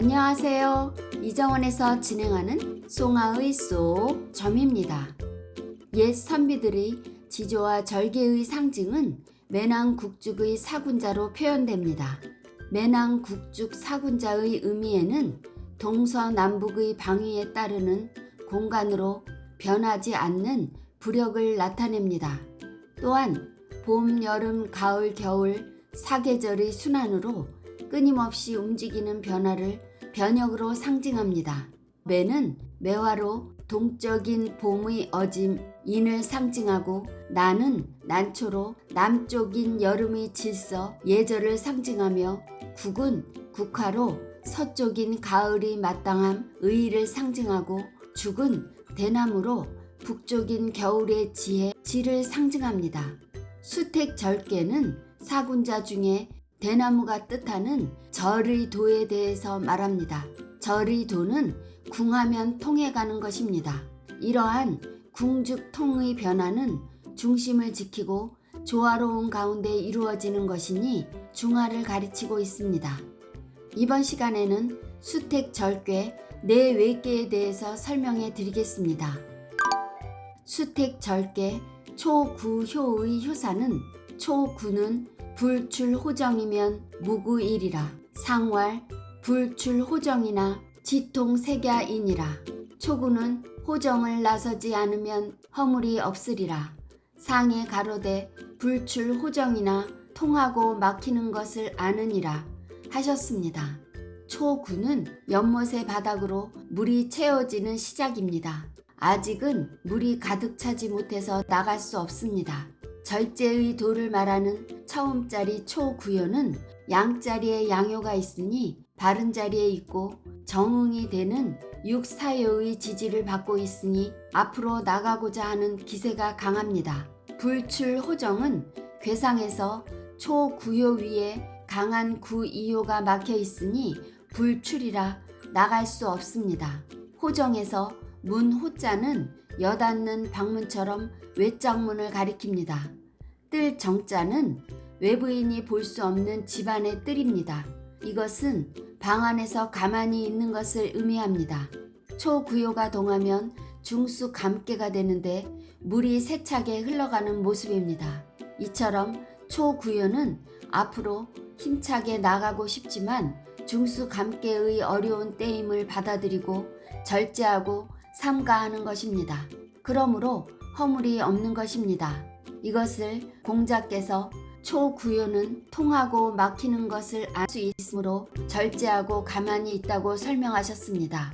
안녕하세요. 이정원에서 진행하는 송아의 쏙 점입니다. 옛 선비들의 지조와 절개의 상징은 매낭국죽의 사군자로 표현됩니다. 매낭국죽 사군자의 의미에는 동서남북의 방위에 따르는 공간으로 변하지 않는 부력을 나타냅니다. 또한 봄, 여름, 가을, 겨울 사계절의 순환으로 끊임없이 움직이는 변화를 변역으로 상징합니다. 매는 매화로 동적인 봄의 어짐, 인을 상징하고 나는 난초로 남쪽인 여름의 질서, 예절을 상징하며 국은 국화로 서쪽인 가을의 마땅함, 의의를 상징하고 죽은 대나무로 북쪽인 겨울의 지혜, 질을 상징합니다. 수택절개는 사군자 중에 대나무가 뜻하는 절의 도에 대해서 말합니다. 절의 도는 궁하면 통해가는 것입니다. 이러한 궁죽통의 변화는 중심을 지키고 조화로운 가운데 이루어지는 것이니 중화를 가르치고 있습니다. 이번 시간에는 수택절개 네 외계에 대해서 설명해 드리겠습니다. 수택절개 초구효의 효사는 초구는 불출호정이면 무구일이라. 상왈 불출호정이나 지통색야이니라. 초구는 호정을 나서지 않으면 허물이 없으리라. 상에 가로되 불출호정이나 통하고 막히는 것을 아느니라 하셨습니다. 초구는 연못의 바닥으로 물이 채워지는 시작입니다. 아직은 물이 가득 차지 못해서 나갈 수 없습니다. 절제의 도를 말하는 처음자리 초구효는 양자리에 양효가 있으니 바른 자리에 있고 정응이 되는 육사효의 지지를 받고 있으니 앞으로 나가고자 하는 기세가 강합니다. 불출호정은 괴상에서 초구효 위에 강한 구이효가 막혀 있으니 불출이라 나갈 수 없습니다. 호정에서 문호자는 여닫는 방문처럼 외장문을 가리킵니다. 뜰 정자는 외부인이 볼 수 없는 집안의 뜰입니다. 이것은 방 안에서 가만히 있는 것을 의미합니다. 초구효가 동하면 중수 감개가 되는데 물이 세차게 흘러가는 모습입니다. 이처럼 초구효는 앞으로 힘차게 나가고 싶지만 중수 감개의 어려운 때임을 받아들이고 절제하고 삼가하는 것입니다. 그러므로 허물이 없는 것입니다. 이것을 공자께서 초구효는 통하고 막히는 것을 알 수 있으므로 절제하고 가만히 있다고 설명하셨습니다.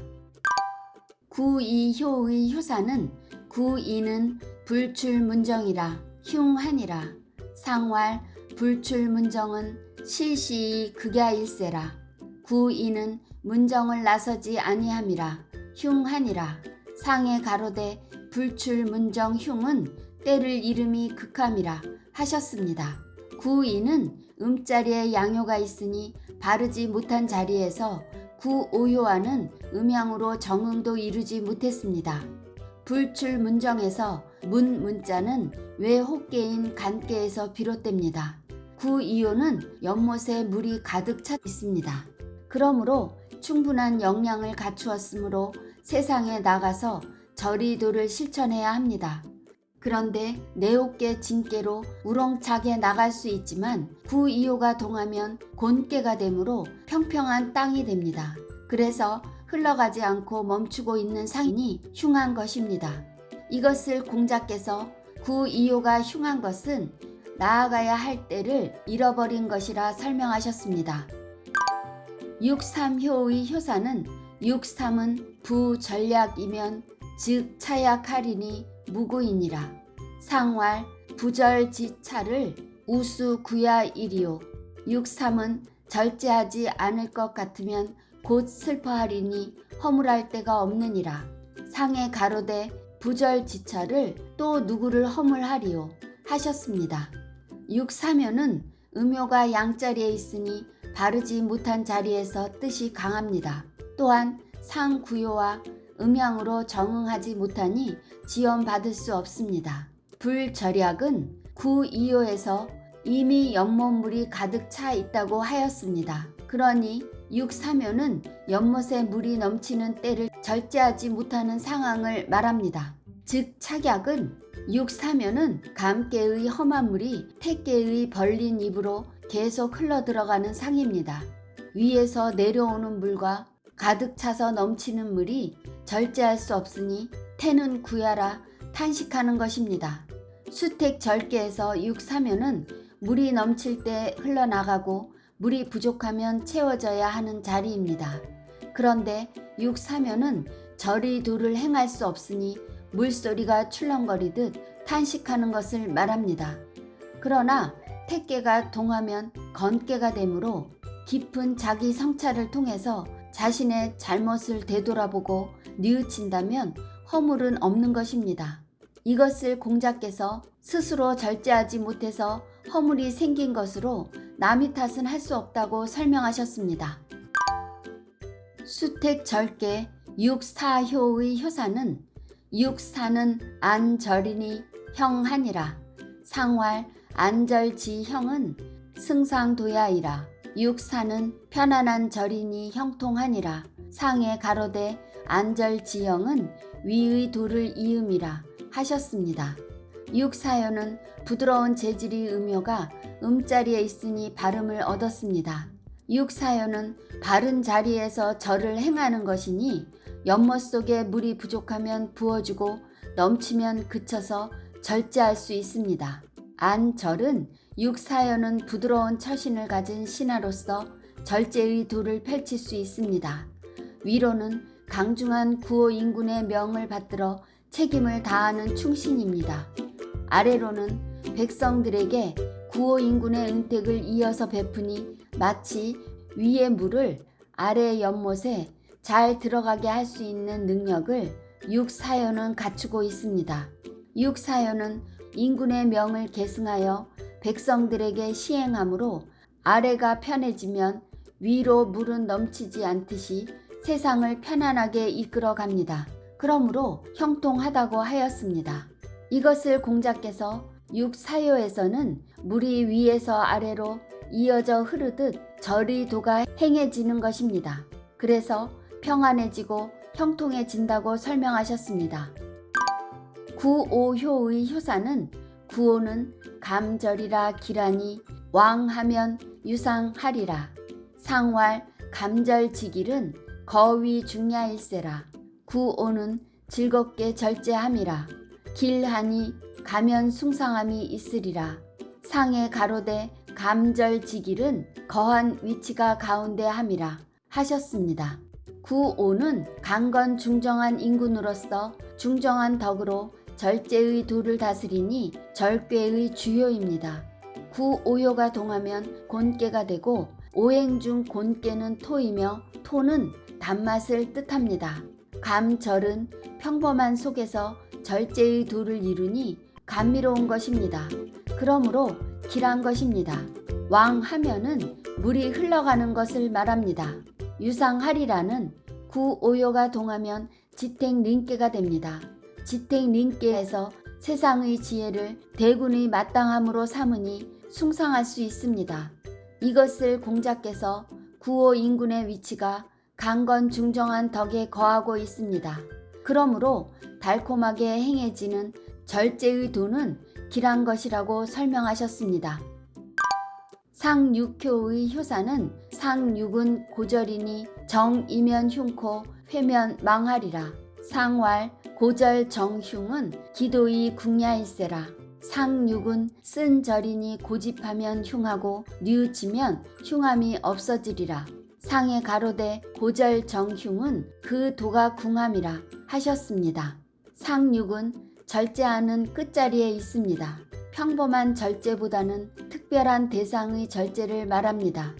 구이효의 효사는 구이는 불출문정이라 흉하니라. 상왈 불출문정은 실시의 극야일세라. 구이는 문정을 나서지 아니함이라 흉하니라. 상에 가로되 불출문정 흉은 때를 이름이 극함이라 하셨습니다. 구이는 음자리에 양효가 있으니 바르지 못한 자리에서 구오효와는 음양으로 정응도 이루지 못했습니다. 불출문정에서 문자는 외호계인 간계에서 비롯됩니다. 구이효는 연못에 물이 가득 차 있습니다. 그러므로 충분한 역량을 갖추었으므로 세상에 나가서 절의도를 실천해야 합니다. 그런데 내옥계 진계로 우렁차게 나갈 수 있지만 구이효가 동하면 곤계가 되므로 평평한 땅이 됩니다. 그래서 흘러가지 않고 멈추고 있는 상인이 흉한 것입니다. 이것을 공자께서 구이효가 흉한 것은 나아가야 할 때를 잃어버린 것이라 설명하셨습니다. 육삼효의 효사는 육삼은 부전략이면 즉 차약하리니 무구이니라. 상왈 부절지차를 우수구야이리요. 육삼은 절제하지 않을 것 같으면 곧 슬퍼하리니 허물할 데가 없느니라. 상에 가로되 부절지차를 또 누구를 허물하리요 하셨습니다. 육사묘는 음효가 양자리에 있으니 바르지 못한 자리에서 뜻이 강합니다. 또한 상구효와 음양으로 정응하지 못하니 지원받을 수 없습니다. 불절약은 구이효에서 이미 연못물이 가득 차 있다고 하였습니다. 그러니 육사묘는 연못에 물이 넘치는 때를 절제하지 못하는 상황을 말합니다. 즉 착약은 육사묘는 감개의 험한 물이 택개의 벌린 입으로 계속 흘러들어가는 상입니다. 위에서 내려오는 물과 가득 차서 넘치는 물이 절제할 수 없으니 태는 구야라 탄식하는 것입니다. 수택절개에서 육사묘는 물이 넘칠 때 흘러나가고 물이 부족하면 채워져야 하는 자리입니다. 그런데 육사묘는 절이도를 행할 수 없으니 물소리가 출렁거리듯 탄식하는 것을 말합니다. 그러나 택개가 동하면 건개가 되므로 깊은 자기 성찰을 통해서 자신의 잘못을 되돌아보고 뉘우친다면 허물은 없는 것입니다. 이것을 공자께서 스스로 절제하지 못해서 허물이 생긴 것으로 남의 탓은 할 수 없다고 설명하셨습니다. 수택절개 육사효의 효사는 육사는 안절이니 형하니라. 상활 안절지형은 승상도야이라. 육사는 편안한 절이니 형통하니라. 상에 가로되 안절지형은 위의 도를 이음이라 하셨습니다. 육사효는 부드러운 재질의 음효가 음자리에 있으니 발음을 얻었습니다. 육사효는 바른 자리에서 절을 행하는 것이니 연못 속에 물이 부족하면 부어주고 넘치면 그쳐서 절제할 수 있습니다. 안절은 육사효는 부드러운 처신을 가진 신하로서 절제의 도를 펼칠 수 있습니다. 위로는 강중한 구호 인군의 명을 받들어 책임을 다하는 충신입니다. 아래로는 백성들에게 구호 인군의 은택을 이어서 베푸니 마치 위의 물을 아래 연못에 잘 들어가게 할 수 있는 능력을 육사효는 갖추고 있습니다. 육사효는 인군의 명을 계승하여 백성들에게 시행하므로 아래가 편해지면 위로 물은 넘치지 않듯이 세상을 편안하게 이끌어 갑니다. 그러므로 형통하다고 하였습니다. 이것을 공자께서 육사효에서는 물이 위에서 아래로 이어져 흐르듯 절의도가 행해지는 것입니다. 그래서 평안해지고 형통해진다고 설명하셨습니다. 구오효의 효사는 구오는 감절이라 기라니 왕하면 유상하리라. 상활 감절지길은 거위 중야일세라. 구오는 즐겁게 절제함이라. 길하니 가면 숭상함이 있으리라. 상에 가로되 감절지길은 거한 위치가 가운데 함이라 하셨습니다. 구오는 강건 중정한 인군으로서 중정한 덕으로 절제의 도를 다스리니 절괴의 주요입니다. 구오효가 동하면 곤깨가 되고 오행 중 곤깨는 토이며 토는 단맛을 뜻합니다. 감절은 평범한 속에서 절제의 도를 이루니 감미로운 것입니다. 그러므로 길한 것입니다. 왕하면은 물이 흘러가는 것을 말합니다. 유상하리라는 구오효가 동하면 지택린깨가 됩니다. 지택린깨에서 세상의 지혜를 대군의 마땅함으로 삼으니 숭상할 수 있습니다. 이것을 공자께서 구오 인군의 위치가 강건 중정한 덕에 거하고 있습니다. 그러므로 달콤하게 행해지는 절제의 도는 길한 것이라고 설명하셨습니다. 상육효의 효사는 상육은 고절이니 정이면 흉코 회면 망하리라. 상활 고절 정흉은 기도의 궁야일세라. 상육은 쓴 절이니 고집하면 흉하고 뉘우치면 흉함이 없어지리라. 상에 가로되 고절 정흉은 그 도가 궁함이라 하셨습니다. 상육은 절제하는 끝자리에 있습니다. 평범한 절제보다는 특별한 대상의 절제를 말합니다.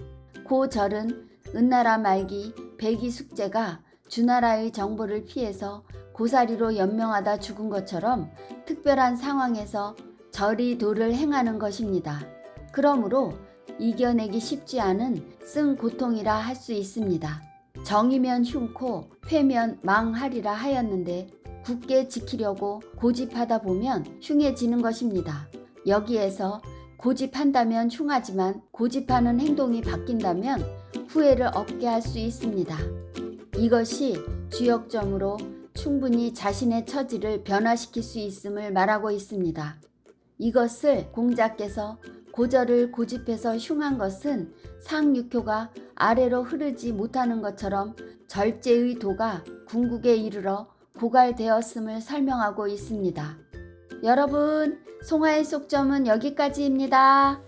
고절은 은나라 말기 백이숙제가 주나라의 정보를 피해서 고사리로 연명하다 죽은 것처럼 특별한 상황에서 절이도를 행하는 것입니다. 그러므로 이겨내기 쉽지 않은 쓴 고통이라 할 수 있습니다. 정이면 흉코, 회면 망하리라 하였는데 굳게 지키려고 고집하다 보면 흉해지는 것입니다. 여기에서 고집한다면 흉하지만 고집하는 행동이 바뀐다면 후회를 없게 할 수 있습니다. 이것이 주역점으로 충분히 자신의 처지를 변화시킬 수 있음을 말하고 있습니다. 이것을 공자께서 고절을 고집해서 흉한 것은 상육효가 아래로 흐르지 못하는 것처럼 절제의 도가 궁극에 이르러 고갈되었음을 설명하고 있습니다. 여러분, 송하의 속점은 여기까지입니다.